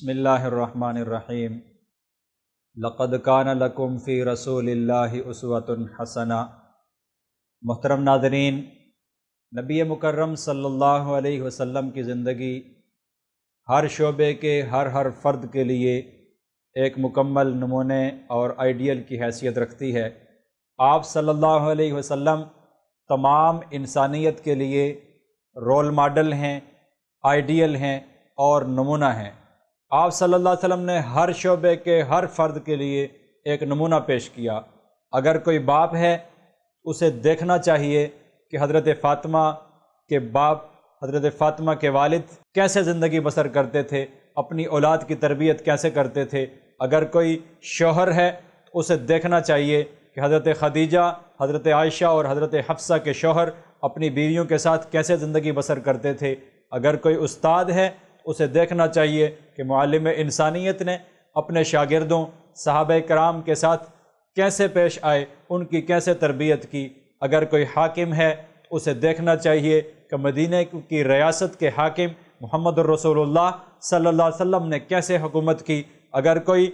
بسم اللہ الرحمن الرحیم لقد کان لکم فی رسول اللہ اسوۃ حسنہ۔ محترم ناظرین، نبی مکرم صلی اللہ علیہ وسلم کی زندگی ہر شعبے کے ہر فرد کے لیے ایک مکمل نمونے اور آئیڈیل کی حیثیت رکھتی ہے۔ آپ صلی اللہ علیہ وسلم تمام انسانیت کے لیے رول ماڈل ہیں، آئیڈیل ہیں اور نمونہ ہیں۔ آپ صلی اللہ علیہ وسلم نے ہر شعبے کے ہر فرد کے لیے ایک نمونہ پیش کیا۔ اگر کوئی باپ ہے اسے دیکھنا چاہیے کہ حضرت فاطمہ کے باپ، حضرت فاطمہ کے والد کیسے زندگی بسر کرتے تھے، اپنی اولاد کی تربیت کیسے کرتے تھے۔ اگر کوئی شوہر ہے اسے دیکھنا چاہیے کہ حضرت خدیجہ، حضرت عائشہ اور حضرت حفصہ کے شوہر اپنی بیویوں کے ساتھ کیسے زندگی بسر کرتے تھے۔ اگر کوئی استاد ہے اسے دیکھنا چاہیے کہ معلم انسانیت نے اپنے شاگردوں صحابہ کرام کے ساتھ کیسے پیش آئے، ان کی کیسے تربیت کی۔ اگر کوئی حاکم ہے اسے دیکھنا چاہیے کہ مدینہ کی ریاست کے حاکم محمد الرسول اللہ صلی اللہ علیہ وسلم نے کیسے حکومت کی۔ اگر کوئی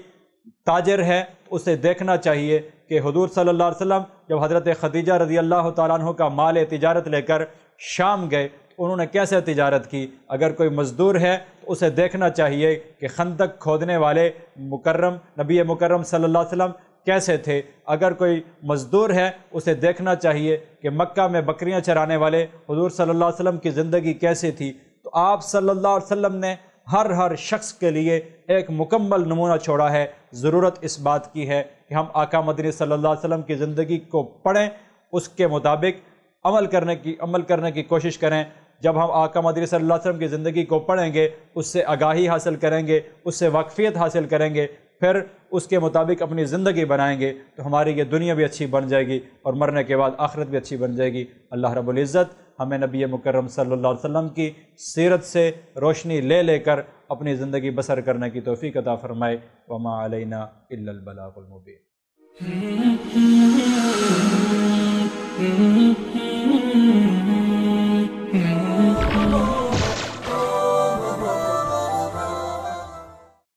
تاجر ہے اسے دیکھنا چاہیے کہ حضور صلی اللہ علیہ وسلم جب حضرت خدیجہ رضی اللہ تعالیٰ عنہ کا مال تجارت لے کر شام گئے انہوں نے کیسے تجارت کی۔ اگر کوئی مزدور ہے تو اسے دیکھنا چاہیے کہ خندق کھودنے والے نبی مکرم صلی اللہ علیہ وسلم کیسے تھے۔ اگر کوئی مزدور ہے اسے دیکھنا چاہیے کہ مکہ میں بکریاں چرانے والے حضور صلی اللہ علیہ وسلم کی زندگی کیسی تھی۔ تو آپ صلی اللہ علیہ وسلم نے ہر شخص کے لیے ایک مکمل نمونہ چھوڑا ہے۔ ضرورت اس بات کی ہے کہ ہم آقا مدنی صلی اللہ علیہ وسلم کی زندگی کو پڑھیں، اس کے مطابق عمل کرنے کی کوشش کریں۔ جب ہم آقا مدنی صلی اللہ علیہ وسلم کی زندگی کو پڑھیں گے، اس سے آگاہی حاصل کریں گے، اس سے واقفیت حاصل کریں گے، پھر اس کے مطابق اپنی زندگی بنائیں گے تو ہماری یہ دنیا بھی اچھی بن جائے گی اور مرنے کے بعد آخرت بھی اچھی بن جائے گی۔ اللہ رب العزت ہمیں نبی مکرم صلی اللہ علیہ وسلم کی سیرت سے روشنی لے کر اپنی زندگی بسر کرنے کی توفیق عطا فرمائے۔ وما علینا الا البلاغ المبین۔